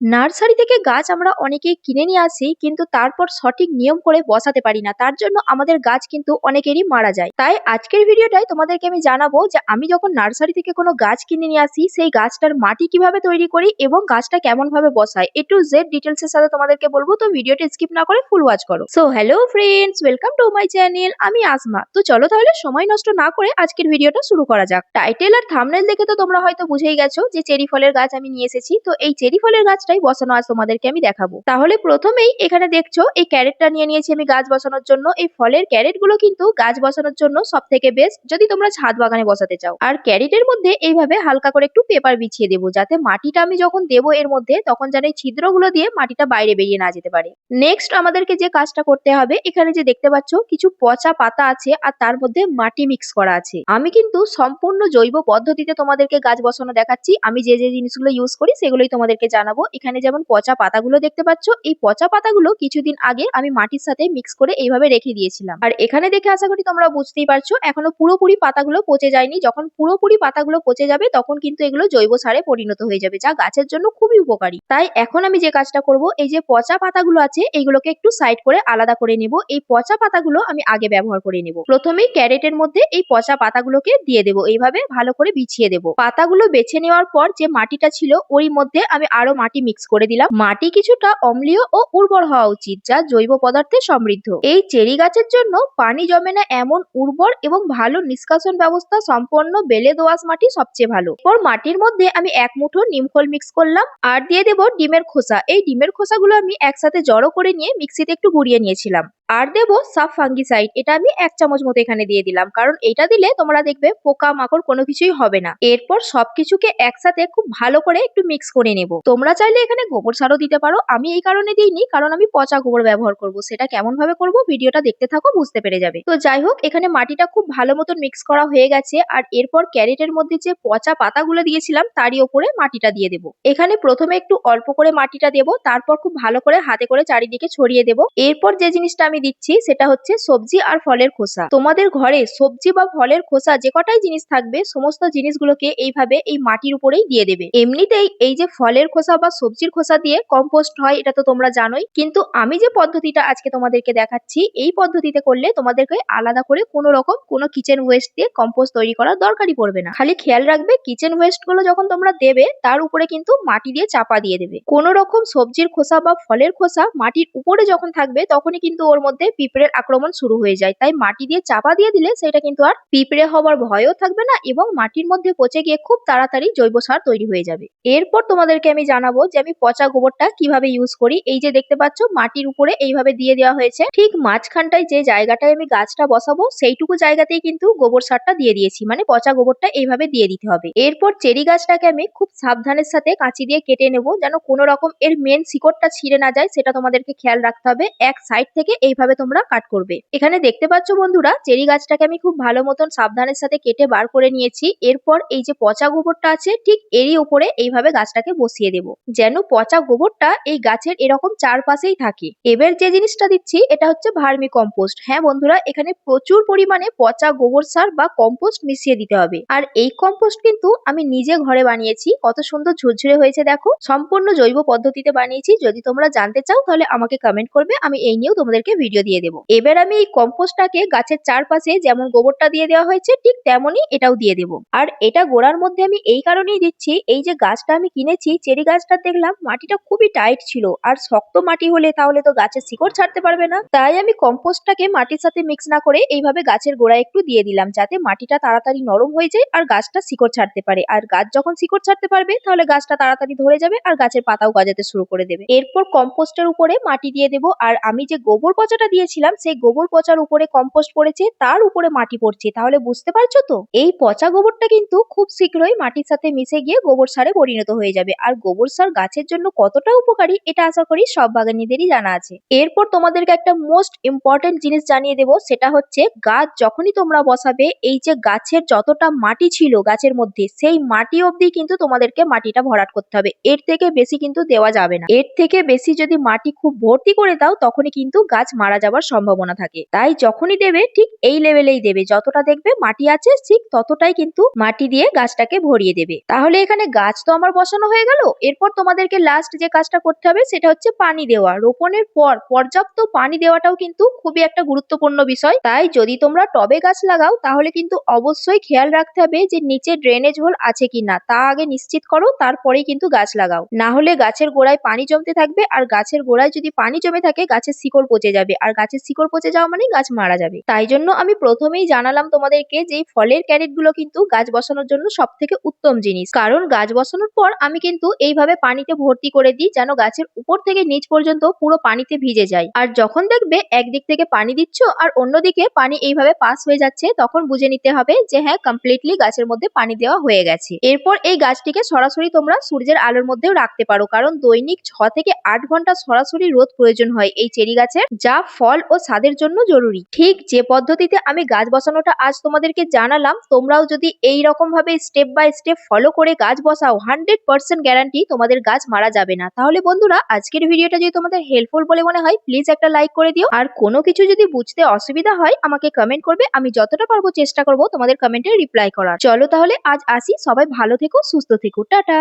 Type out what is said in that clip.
Nursery থেকে গাছ আমরা অনেকেই কিনে নিয়ে আসি, কিন্তু তারপর সঠিক নিয়ম করে বসাতে পারি না। তার জন্য আমাদের গাছ কিন্তু অনেকেরই মারা যায়। তাই আজকের ভিডিওটাই তোমাদেরকে আমি জানাবো যে আমি যখন নার্সারি থেকে কোনো গাছ কিনে নিয়ে আসি, সেই গাছটার মাটি কিভাবে তৈরি করি এবং গাছটা কেমন ভাবে বসাই, এ টু জেড ডিটেলস এর সাথে তোমাদেরকে বলবো। তো ভিডিওটা স্কিপ না করে ফুল ওয়াচ করো। So hello friends, welcome to my channel. আমি আসমা। তো চলো তাহলে সময় নষ্ট না করে আজকের ভিডিওটা শুরু করা যাক। টাইটেল আর থাম্বনেল দেখে তো তোমরা হয়তো বুঝেই গেছো যে চেরি ফলের গাছ আমি নিয়ে এসেছি। তো এই চেরি ফলের গাছটাই বসানো আজ তোমাদেরকে আমি দেখাবো। তাহলে প্রথমেই এখানে দেখছো এই ক্যারেটটা নিয়ে নিয়েছি আমি গাছ বসানোর জন্য। এই ফলের ক্যারেট গুলো কিন্তু গাছ বসানোর জন্য সব থেকে বেস্ট, যদি তোমরা ছাদ বাগানে বসাতে চাও। আর ক্যারেটের মধ্যে এইভাবে হালকা করে একটু পেপার বিছিয়ে দেবো, যাতে মাটিটা আমি যখন দেবো এর মধ্যে, তখন যেন এই ছিদ্রগুলো দিয়ে মাটিটা বাইরে বেরিয়ে না যেতে পারে। নেক্সট আমাদেরকে যে কাজটা করতে হবে, এখানে যে দেখতে পাচ্ছ কিছু পচা পাতা আছে আর তার মধ্যে মাটি মিক্স করা আছে। আমি কিন্তু সম্পূর্ণ জৈব পদ্ধতিতে তোমাদেরকে গাছ বসানো দেখাচ্ছি। আমি যে যে জিনিসগুলো ইউজ করি সেগুলোই তোমাদেরকে জানাবো। এখানে যেমন পচা পাতাগুলো দেখতে পাচ্ছ, এই পচা পাতাগুলো কিছুদিন আগে আমি মাটির সাথে মিক্স করে এইভাবে রেখে দিয়েছিলাম। আর এখানে দেখে আশা করি তোমরা বুঝতেই পারছো এখনো পুরোপুরি পাতাগুলো পচে যায়নি। যখন পুরোপুরি পাতাগুলো পচে যাবে তখন কিন্তু এগুলো জৈব সারে পরিণত হয়ে যাবে, যা গাছের জন্য খুবই উপকারী। তাই এখন আমি যে কাজটা করব, এই যে পচা পাতাগুলো আছে এইগুলোকে একটু সাইড করে আলাদা করে নেব। এই পচা পাতাগুলো আমি আগে ব্যবহার করে নেব। প্রথমেই ক্যারেটের মধ্যে এই পচা পাতাগুলোকে দিয়ে দেবো, এইভাবে ভালো করে বিছিয়ে দেবো। পাতাগুলো বেছে নেওয়ার পর যে মাটিটা ছিল ওই মধ্যে আমি আরো মাটি মিক্স করে দিলাম। মাটি কিছুটা অম্লীয় ও উর্বর হওয়া উচিত, যা জৈব পদার্থে সমৃদ্ধ। এই চেরি গাছের জন্য পানি জমে না এমন উর্বর এবং ভালো নিষ্কাশন ব্যবস্থা সম্পন্ন বেলে দোআঁশ মাটি সবচেয়ে ভালো। এরপর মাটির মধ্যে আমি এক মুঠো নিমখোল মিক্স করলাম আর দিয়ে দেবো ডিমের খোসা। এই ডিমের খোসাগুলো আমি একসাথে জড়ো করে নিয়ে মিক্সিতে একটু গুঁড়িয়ে নিয়েছিলাম। আর দেবো সাব ফাঙ্গিসাইড, এটা আমি 1 চামচ মতো এখানে দিয়ে দিলাম, কারণ এটা দিলে তোমরা দেখবে পোকা মাকড় কোনো কিছুই হবে না। এরপর সবকিছুকে একসাথে খুব ভালো করে একটু মিক্স করে নেব। তোমরা চাইলে এখানে গোবর সারও দিতে পারো, আমি এই কারণে দিইনি কারণ আমি পচা গোবর ব্যবহার করব। সেটা কেমন ভাবে করব ভিডিওটা দেখতে থাকো, বুঝতে পেরে যাবে। তো যাই হোক, এখানে মাটিটা খুব ভালো মতন মিক্স করা হয়ে গেছে। আর এরপর ক্যারেটের মধ্যে যে পচা পাতাগুলো দিয়েছিলাম তারই ওপরে মাটিটা দিয়ে দেবো। এখানে প্রথমে একটু অল্প করে মাটিটা দেবো, তারপর খুব ভালো করে হাতে করে চারিদিকে ছড়িয়ে দেবো। এরপর যে জিনিসটা আমি দিচ্ছি সেটা হচ্ছে সবজি আর ফলের খোসা। তোমাদের ঘরে সবজি বা ফলের খোসা যে কটাই জিনিস থাকবে, সমস্ত জিনিসগুলোকে এইভাবে এই মাটির উপরেই দিয়ে দেবে। এমনিতেই এই যে ফলের খোসা বা সবজির খোসা দিয়ে কম্পোস্ট হয়, এটা তো তোমরা জানোই। কিন্তু আমি যে পদ্ধতিটা আজকে তোমাদেরকে দেখাচ্ছি, এই পদ্ধতিতে করলে তোমাদেরকে আলাদা করে কোনো রকম কোনো কিচেন ওয়েস্ট দিয়ে কম্পোস্ট তৈরি করার দরকারই পড়বে না। খালি খেয়াল রাখবে কিচেন ওয়েস্ট গুলো যখন তোমরা দেবে তার উপরে কিন্তু মাটি দিয়ে চাপা দিয়ে দেবে। কোনো রকম সবজির খোসা বা ফলের খোসা মাটির উপরে যখন থাকবে তখনই কিন্তু ওর মধ্যে পিঁপড়ের আক্রমণ শুরু হয়ে যায়। তাই মাটি দিয়ে চাপা দিয়ে দিলে সেটা কিন্তু আর পিঁপড়ে হবার ভয়ও থাকবে না এবং মাটির মধ্যে পচে গিয়ে খুব তাড়াতাড়ি জৈব সার তৈরি হয়ে যাবে। এরপর তোমাদেরকে আমি জানাবো যে আমি পচা গোবরটা কিভাবে ইউজ করি। এই যে দেখতে পাচ্ছ মাটির উপরে এইভাবে দিয়ে দেওয়া হয়েছে, ঠিক মাঝখানটায় যে জায়গাটায় আমি গাছটা বসাবো সেইটুকু জায়গাতেই কিন্তু গোবর সারটা দিয়ে দিয়েছি, মানে পচা গোবরটা এইভাবে দিয়ে দিতে হবে। এরপর চেরি গাছটাকে আমি খুব সাবধানের সাথে কাঁচি দিয়ে কেটে নেব, যেন কোনো রকম এর মেন শিকড়টা ছিঁড়ে না যায়, সেটা তোমাদেরকে খেয়াল রাখতে হবে। এক সাইড থেকে এইভাবে তোমরা কাট করবে। এখানে দেখতে পাচ্ছ বন্ধুরা, চেরি গাছটাকে আমি খুব ভালো মতন সাবধানের সাথে কেটে বার করে নিয়েছি। এরপর এই যে পচা গোবরটা আছে ঠিক এরই উপরে এইভাবে গাছটাকে বসিয়ে দেব, যেন পচা গোবরটা এই গাছের এরকম চারপাশেই থাকে। এবার যে জিনিসটা দিচ্ছি এটা হচ্ছে ভার্মি কম্পোস্ট। হ্যাঁ বন্ধুরা, এখানে প্রচুর পরিমাণে পচা গোবর সার বা কম্পোস্ট মিশিয়ে দিতে হবে। আর এই কম্পোস্ট কিন্তু আমি নিজে ঘরে বানিয়েছি, কত সুন্দর ঝুরঝুরে হয়েছে দেখো। সম্পূর্ণ জৈব পদ্ধতিতে বানিয়েছি। যদি তোমরা জানতে চাও তাহলে আমাকে কমেন্ট করবে, আমি এই নিয়েও তোমাদেরকে ভিডিও দিয়ে দেবো। এবার আমি এই কম্পোস্টটাকে গাছের চারপাশে যেমন গোবরটা দিয়ে দেওয়া হয়েছে ঠিক তেমনই এটাও দিয়ে দেবো। আর এটা গোড়ার মধ্যে আমি এই কারণেই দিচ্ছি, এই যে গাছটা আমি কিনেছি চেরি গাছটা, দেখলাম মাটিটা খুবই টাইট ছিল। আর শক্ত মাটি হলে তাহলে তো গাছের শিকড় ছাড়তে পারবে না। তাই আমি কম্পোস্টটাকে মাটির সাথে মিক্স না করে এইভাবে গাছের গোড়ায় একটু দিয়ে দিলাম, যাতে মাটিটা তাড়াতাড়ি নরম হয়ে যায় আর গাছটা শিকড় ছাড়তে পারে। আর গাছ যখন শিকড় ছাড়তে পারবে তাহলে গাছটা তাড়াতাড়ি ধরে যাবে আর গাছের পাতাও গজাতে শুরু করে দেবে। এরপর কম্পোস্টের উপরে মাটি দিয়ে দেবো। আর আমি যে গোবর পচাটা দিয়েছিলাম সেই গোবর পচার উপরে কম্পোস্ট পড়েছে, তার উপরে মাটি পড়ছে। তাহলে বুঝতে পারছো তো, এই পচা গোবরটা কিন্তু খুব শীঘ্রই মাটির সাথে মিশে গিয়ে গোবর সারে পরিণত হয়ে যাবে। আর গোবর সার গাছের জন্য কতটা উপকারী এটা আশা করি সব বাগানীদেরই জানা আছে। এরপর তোমাদেরকে একটা মোস্ট ইম্পর্টেন্ট জিনিস জানিয়ে দেবো, সেটা হচ্ছে গাছ যখনই তোমরা বসাবে, এই যে গাছের যতটা মাটি ছিল গাছের মধ্যে সেই মাটি অবধি কিন্তু তোমাদেরকে মাটিটা ভরাট করতে হবে। এর থেকে বেশি কিন্তু দেওয়া যাবে না। এর থেকে বেশি যদি মাটি খুব ভর্তি করে দাও তখনই কিন্তু গাছ মারা যাওয়ার সম্ভাবনা থাকে। তাই যখনই দেবে ঠিক এই লেভেলেই দেবে, যতটা দেখবে মাটি আছে ঠিক ততটাই কিন্তু মাটি দিয়ে গাছটাকে ভরিয়ে দেবে। তাহলে এখানে গাছ তো আমার বসানো হয়ে গেল। এরপর তোমাদেরকে লাস্ট যে কাজটা করতে হবে সেটা হচ্ছে পানি দেওয়া। রোপণের পর পর্যাপ্ত পানি দেওয়াটাও কিন্তু খুবই একটা গুরুত্বপূর্ণ বিষয়। তাই যদি তোমরা টবে গাছ লাগাও তাহলে কিন্তু অবশ্যই খেয়াল রাখতে হবে যে নিচে ড্রেনেজ হোল আছে কিনা, তা আগে নিশ্চিত করো, তারপরেই কিন্তু গাছ লাগাও। না হলে গাছের গোড়ায় পানি জমতে থাকবে, আর গাছের গোড়ায় যদি পানি জমে থাকে গাছের শিকড় পচে যাবে, আর গাছের শিকড় পচে যাওয়া মানে গাছ মারা যাবে। তাই জন্য আমি প্রথমেই জানালাম তোমাদেরকে যে এই ফলের ক্যারেট গুলো কিন্তু গাছ বসানোর জন্য সব থেকে উত্তম জিনিস। কারণ গাছ বসানোর পর আমি কিন্তু এইভাবে পানিতে ভর্তি করে দিই যেন গাছের উপর থেকে নিচ পর্যন্ত পুরো পানিতে ভিজে যায়। আর যখন দেখবে একদিক থেকে পানি দিচ্ছ আর অন্যদিকে পানি এইভাবে পাস হয়ে যাচ্ছে, তখন বুঝে নিতে হবে যে হ্যাঁ কমপ্লিটলি গাছের মধ্যে পানি দেওয়া হয়ে গেছে। এরপর এই গাছটিকে সরাসরি তোমরা সূর্যের আলোর মধ্যেও রাখতে পারো, কারণ দৈনিক 6 থেকে 8 ঘন্টা সরাসরি রোদ প্রয়োজন হয় এই চেরি গাছের, যা ফল ও স্বাদের জন্য জরুরি। ঠিক যে পদ্ধতিতে আমি গাছ বসানোটা আজ তোমাদেরকে জানালাম, তোমরাও যদি এই রকম ভাবে স্টেপ বাই স্টেপ ফলো করে গাছ বসাও, 100% গ্যারান্টি তোমাদের গাছ মারা যাবে না। তাহলে বন্ধুরা আজকের ভিডিওটা যদি তোমাদের হেল্পফুল বলে মনে হয় প্লিজ একটা লাইক করে দিও। আর কোনো কিছু যদি বুঝতে অসুবিধা হয় আমাকে কমেন্ট করবে, আমি যতটা পারবো চেষ্টা করবো তোমাদের কমেন্টে রিপ্লাই করার। চলো তাহলে আজ আসি, সবাই ভালো থেকো, সুস্থ থেকো, টাটা।